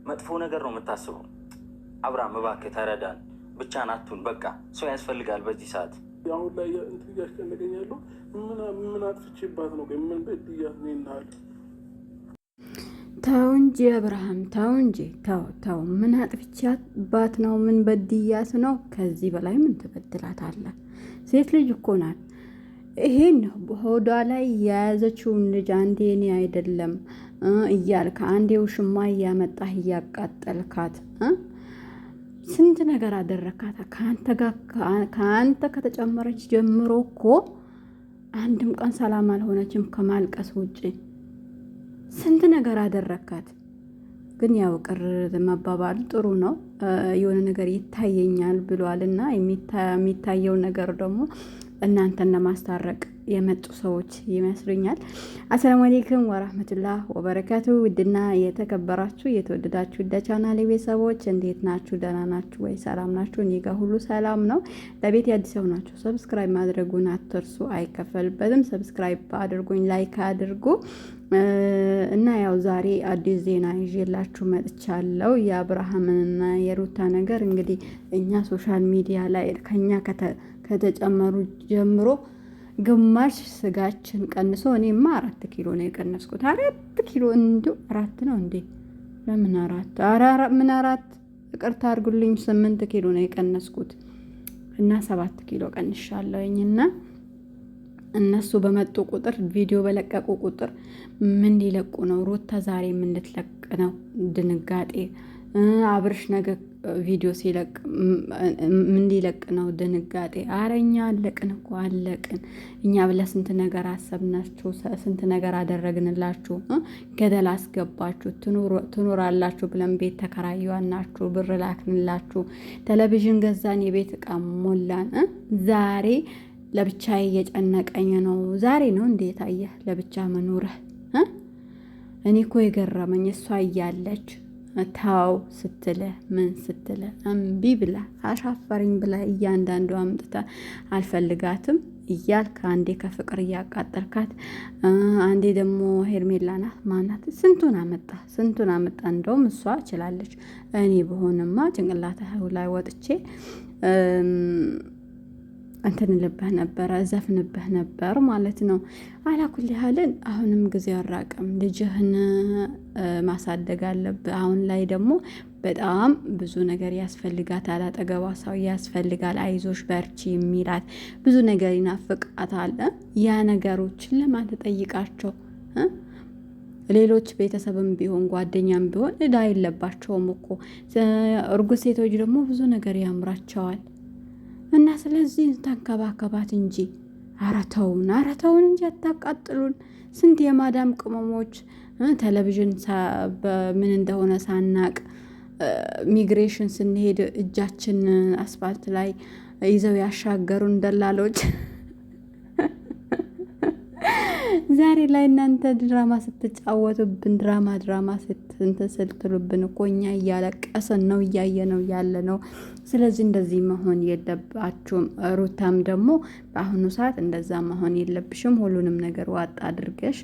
መጥፎ ነገር ነው የምታስበው። አብርሃም እባክህ ተረዳን፣ ብቻህን አትሁን። በቃ ሰው ያስፈልጋል በዚህ ሰዓት። አሁን ላይ እንትን እያስጨነቀኝ ያለው ምን አጥፍቼባት ነው? ምን በድያት ነው ይናል? ተው እንጂ አብርሃም ተው እንጂ ተው። ምን አጥፍቼባት ነው? ምን በድያት ነው? ከዚህ በላይ ምን ትበድላታለህ? ሴት ልጅ እኮ ናት። ይሄን ሆዷ ላይ የያዘችውን ልጅ አንዴ እኔ አይደለም እያልክ አንዴ ውሽማ እያመጣህ እያቃጠልካት ስንት ነገር አደረካት። ከአንተ ከተጨመረች ጀምሮ እኮ አንድም ቀን ሰላም አልሆነችም ከማልቀስ ውጭ። ስንት ነገር አደረካት። ግን ያው ቅር መባባል ጥሩ ነው። የሆነ ነገር ይታየኛል ብሏልና የሚታየው ነገር ደግሞ እናንተን ለማስታረቅ የመጡ ሰዎች ይመስሉኛል። አሰላሙ አለይኩም ወራህመቱላህ ወበረካቱ። ውድና የተከበራችሁ የተወደዳችሁ ቻናሌ ቤተሰቦች እንዴት ናችሁ? ደህና ናችሁ ወይ? ሰላም ናችሁ? እኔ ጋር ሁሉ ሰላም ነው። ለቤት አዲስ ናችሁ ሰብስክራይብ ማድረጉን አትርሱ፣ አይከፈልበትም። ሰብስክራይብ አድርጉኝ፣ ላይክ አድርጉ እና ያው ዛሬ አዲስ ዜና ይዤላችሁ መጥቻለሁ። የአብርሃምንና የሩታ ነገር እንግዲህ እኛ ሶሻል ሚዲያ ላይ ከኛ ከተጨመሩ ጀምሮ ግማሽ ስጋችን ቀንሶ እኔማ 4 ኪሎ ነው የቀነስኩት። 4 ኪሎ እንዲሁ 4 ነው እንዴ? ለምን 4? ምን 4? ይቅርታ አድርጉልኝ 8 ኪሎ ነው የቀነስኩት እና 7 ኪሎ ቀንሻለሁኝና እነሱ በመጡ ቁጥር ቪዲዮ በለቀቁ ቁጥር ምን ሊለቁ ነው? ሩታ ዛሬ ምን ልትለቅ ነው? ድንጋጤ። አብርሽ ነገ ቪዲዮ ሲለቅ ምን ሊለቅ ነው? ድንጋጤ። አረኛ አለቅን እኮ አለቅን። እኛ ብለ ስንት ነገር አሰብናችሁ፣ ስንት ነገር አደረግንላችሁ። ገደል አስገባችሁ። ትኖራላችሁ ብለን ቤት ተከራዩናችሁ፣ ብር ላክንላችሁ፣ ቴሌቪዥን ገዛን፣ የቤት እቃ ሞላን። ዛሬ ለብቻ እየጨነቀኝ ነው። ዛሬ ነው እንዴት አየህ ለብቻ መኖርህ? እኔ እኮ የገረመኝ እሷ እያለች ታው ስትለ ምን ስትለ እምቢ ብላ አሻፈረኝ ብላ እያንዳንዱ አምጥታ አልፈልጋትም እያልክ አንዴ ከፍቅር እያቃጠልካት፣ አንዴ ደግሞ ሄርሜላ ናት ማናት ስንቱን አመጣ። እንደውም እሷ ችላለች። እኔ በሆንማ ጭንቅላትህ ላይ ወጥቼ እንትን ልብህ ነበረ፣ ዘፍንብህ ነበር ማለት ነው። አላኩል ያህልን አሁንም ጊዜ አራቅም። ልጅህን ማሳደግ አለብህ። አሁን ላይ ደግሞ በጣም ብዙ ነገር ያስፈልጋታል። አጠገቧ ሰው ያስፈልጋል። አይዞሽ በርቺ የሚላት ብዙ ነገር ይናፍቃታል። ያ ነገሮችን ለማን ተጠይቃቸው? ሌሎች ቤተሰብም ቢሆን ጓደኛም ቢሆን እዳ የለባቸውም እኮ። እርጉዝ ሴቶች ደግሞ ብዙ ነገር ያምራቸዋል። እና ስለዚህ ተንከባከባት እንጂ አረተውን እንጂ አታቃጥሉን። ስንት የማዳም ቅመሞች ቴሌቪዥን በምን እንደሆነ ሳናቅ ሚግሬሽን ስንሄድ እጃችን አስፋልት ላይ ይዘው ያሻገሩን ደላሎች ዛሬ ላይ እናንተ ድራማ ስትጫወቱብን ድራማ ስትሉብን እኮ እኛ እያለቀሰን ነው እያየ ነው ያለ ነው። ስለዚህ እንደዚህ መሆን የለባችሁም። ሩታም ደግሞ በአሁኑ ሰዓት እንደዛ መሆን የለብሽም። ሁሉንም ነገር ዋጥ አድርገሽ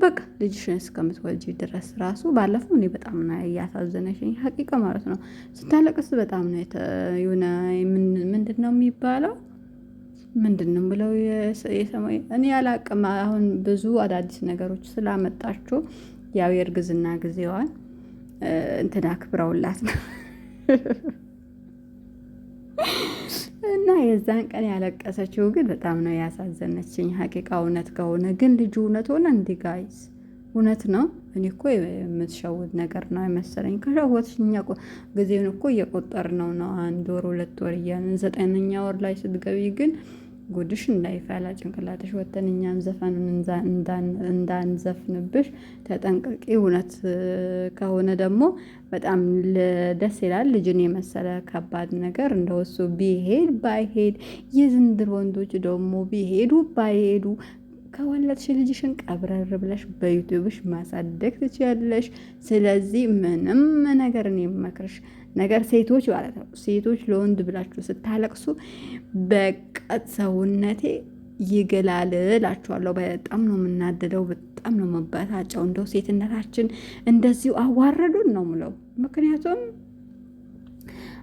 በቃ ልጅሽን እስከምትወልጂ ድረስ ራሱ ባለፈው እኔ በጣም ነው እያሳዘነሽኝ ሀቂቃ ማለት ነው። ስታለቅስ በጣም ነው የሆነ ምንድን ነው የሚባለው ምንድን ነው ብለው የሰማይ እኔ ያላቅም። አሁን ብዙ አዳዲስ ነገሮች ስላመጣችሁ ያው የእርግዝና ጊዜዋን እንትን አክብረውላት ነው እና የዛን ቀን ያለቀሰችው ግን በጣም ነው ያሳዘነችኝ ሀቂቃ። እውነት ከሆነ ግን ልጁ እውነት ሆነ እንዲህ ጋይዝ እውነት ነው። እኔ እኮ የምትሸውድ ነገር ነው የመሰለኝ። ከሸወትሽኛ ጊዜውን እኮ እየቆጠር ነው 1 ወር 2 ወር እያልን 9ኛ ወር ላይ ስትገቢ ግን ጉድሽ እንዳይፈላ ጭንቅላትሽ ወተን እኛም ዘፈኑን እንዳንዘፍንብሽ ተጠንቀቂ። እውነት ከሆነ ደግሞ በጣም ደስ ይላል። ልጅን የመሰለ ከባድ ነገር እንደወሱ ቢሄድ ባይሄድ፣ የዝንድር ወንዶች ደግሞ ቢሄዱ ባይሄዱ ከወለድሽ ልጅሽን ቀብረር ብለሽ በዩቲዩብሽ ማሳደግ ትችያለሽ። ስለዚህ ምንም ነገርን የምመክርሽ ነገር ሴቶች ማለት ነው፣ ሴቶች ለወንድ ብላችሁ ስታለቅሱ በቀጥ ሰውነቴ ይገላል እላችኋለሁ። በጣም ነው የምናደደው። በጣም በጣም ነው መበታጨው። እንደው ሴትነታችን እንደዚሁ አዋረዱን ነው ምለው። ምክንያቱም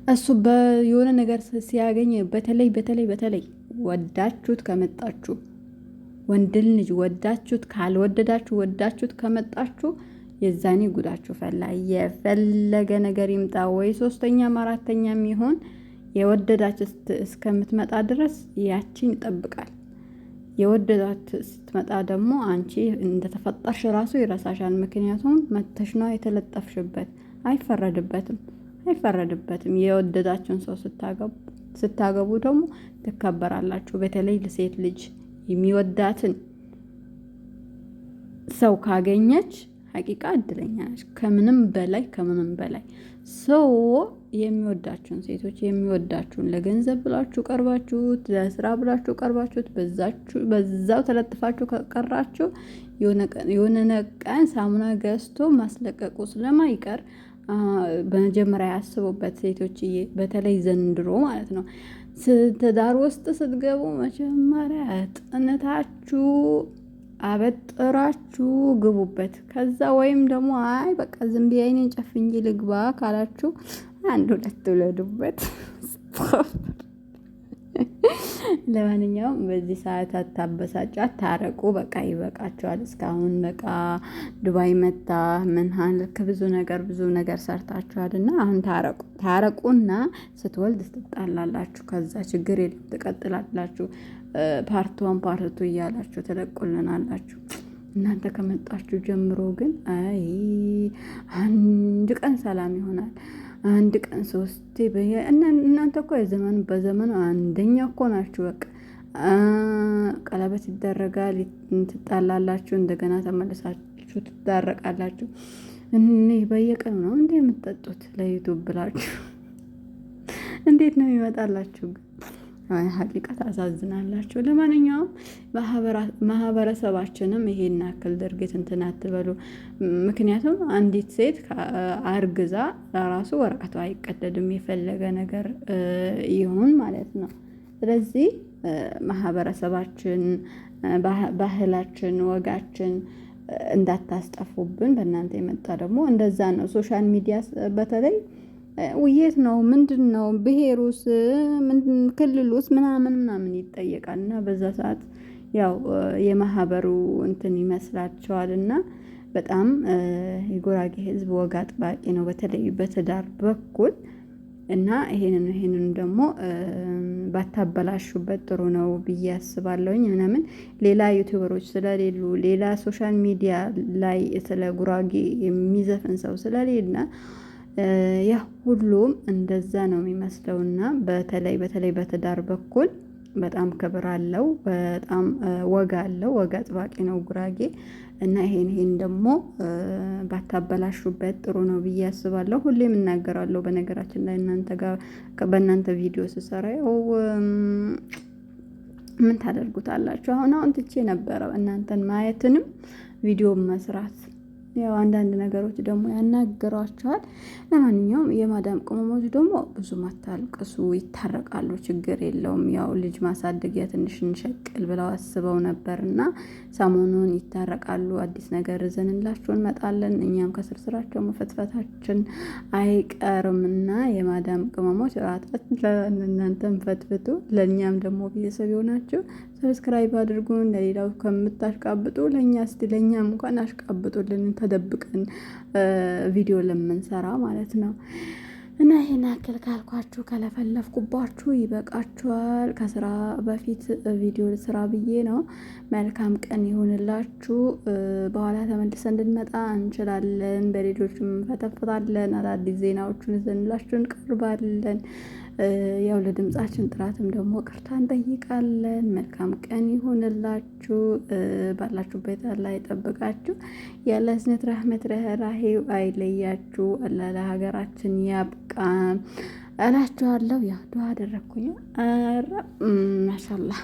እሱ የሆነ ነገር ሲያገኝ በተለይ ወዳችሁት ከመጣችሁ ወንድን ልጅ ወዳችሁት ካልወደዳችሁ ወዳችሁት ከመጣችሁ የዛኔ ጉዳችሁ ፈላ። የፈለገ ነገር ይምጣ ወይ ሶስተኛም አራተኛም ይሆን የወደዳችሁት እስከምትመጣ ድረስ ያቺን ይጠብቃል። የወደዳት ስትመጣ ደግሞ አንቺ እንደተፈጠርሽ ራሱ ይረሳሻል። ምክንያቱም መተሽ ነው የተለጠፍሽበት። አይፈረድበትም። የወደዳችሁን ሰው ስታገቡ ደግሞ ትከበራላችሁ። በተለይ ለሴት ልጅ የሚወዳትን ሰው ካገኘች ሀቂቃ እድለኛ ነች። ከምንም በላይ ሰው የሚወዳችሁን ሴቶች የሚወዳችሁን ለገንዘብ ብላችሁ ቀርባችሁት፣ ለስራ ብላችሁ ቀርባችሁት በዛው ተለጥፋችሁ ከቀራችሁ የሆነ ቀን ሳሙና ገዝቶ ማስለቀቁ ስለማይቀር በመጀመሪያ ያስቡበት ሴቶችዬ፣ በተለይ ዘንድሮ ማለት ነው። ትዳር ውስጥ ስትገቡ መጀመሪያ ጥነታችሁ አበጥራችሁ ግቡበት። ከዛ ወይም ደግሞ አይ በቃ ዝም ብዬ አይኔን ጨፍኜ ልግባ ካላችሁ 1-2 ውለዱበት። ለማንኛውም በዚህ ሰዓት አታበሳጩ፣ አታረቁ። በቃ ይበቃችኋል። እስካሁን በቃ ዱባይ መታ ምንሃን ብዙ ነገር ሰርታችኋል እና አሁን ታረቁና ስትወልድ ትጣላላችሁ። ከዛ ችግር የለም ትቀጥላላችሁ። ፓርት 1 ፓርት 2 እያላችሁ ትለቁልናላችሁ። እናንተ ከመጣችሁ ጀምሮ ግን አይ አንድ ቀን ሰላም ይሆናል። አንድ ቀን 3 እናንተ እኮ በዘመኑ አንደኛ እኮ ናችሁ። በቃ ቀለበት ይደረጋል፣ ትጣላላችሁ፣ እንደገና ተመልሳችሁ ትዳረቃላችሁ። በየቀኑ ነው እንዴ የምትጠጡት? ለዩቱብ ብላችሁ እንዴት ነው ይመጣላችሁ? ሀቂቃ ታሳዝናላችሁ። ለማንኛውም ማህበረሰባችንም ይሄን ያክል ድርጊት እንትን አትበሉ። ምክንያቱም አንዲት ሴት አርግዛ ለራሱ ወረቀቱ አይቀደድም፣ የፈለገ ነገር ይሁን ማለት ነው። ስለዚህ ማህበረሰባችን፣ ባህላችን፣ ወጋችን እንዳታስጠፉብን። በእናንተ የመጣ ደግሞ እንደዛ ነው። ሶሻል ሚዲያ በተለይ ውየት ነው ምንድን ነው ብሔሩስ ክልሉስ ምናምን ይጠየቃል። እና በዛ ሰዓት ያው የማህበሩ እንትን ይመስላቸዋል። እና በጣም የጉራጌ ሕዝብ ወግ አጥባቂ ነው፣ በተለይ በትዳር በኩል እና ይሄንን ደግሞ ባታበላሹበት ጥሩ ነው ብዬ አስባለሁኝ። ምናምን ሌላ ዩቲዩበሮች ስለሌሉ ሌላ ሶሻል ሚዲያ ላይ ስለ ጉራጌ የሚዘፍን ሰው ስለሌለ ያ ሁሉም እንደዛ ነው የሚመስለውና በተለይ በትዳር በኩል በጣም ክብር አለው፣ በጣም ወግ አለው፣ ወግ አጥባቂ ነው ጉራጌ። እና ይሄን ደግሞ ባታበላሹበት ጥሩ ነው ብዬ አስባለሁ። ሁሌም እናገራለሁ። በነገራችን ላይ በእናንተ ቪዲዮ ስሰራ ያው ምን ታደርጉታላችሁ? አሁን ትቼ ነበረ እናንተን ማየትንም ቪዲዮ መስራት። ያው አንዳንድ ነገሮች ደግሞ ያናገሯቸዋል። ለማንኛውም የማዳም ቅመሞች ደግሞ ብዙም አታልቅሱ፣ ይታረቃሉ፣ ችግር የለውም። ያው ልጅ ማሳደጊያ ትንሽ እንሸቅል ብለው አስበው ነበርና ሰሞኑን ይታረቃሉ። አዲስ ነገር ይዘንላችሁ እንመጣለን። እኛም ከስርስራቸው መፈትፈታችን አይቀርምና የማዳም ቅመሞች እናንተም ፈትፍቱ፣ ለእኛም ደግሞ ቤተሰብ የሆናችሁ ሰብስክራይብ አድርጉን። ለሌላው ከምታሽቃብጡ ለእኛም እንኳን አሽቃብጡልን፣ ተደብቀን ቪዲዮ ለምንሰራ ማለት ነው። እና ይሄን ያክል ካልኳችሁ ከለፈለፍኩባችሁ ይበቃችኋል። ከስራ በፊት ቪዲዮ ስራ ብዬ ነው። መልካም ቀን ይሁንላችሁ። በኋላ ተመልሰን እንድንመጣ እንችላለን። በሌሎችም ፈተፍታለን። አዳዲስ ዜናዎቹን ይዘንላችሁ እንቀርባለን። ያው ለድምጻችን ጥራትም ደግሞ ቅርታ እንጠይቃለን። መልካም ቀን ይሁንላችሁ። ባላችሁበት አላህ ይጠብቃችሁ። ያለ እዝነት ረህመት ርህራሄው አይለያችሁ። አላህ ለሀገራችን ያብቃን እላችኋለሁ። ያው ዱዓ አደረኩኝ። ማሻአላህ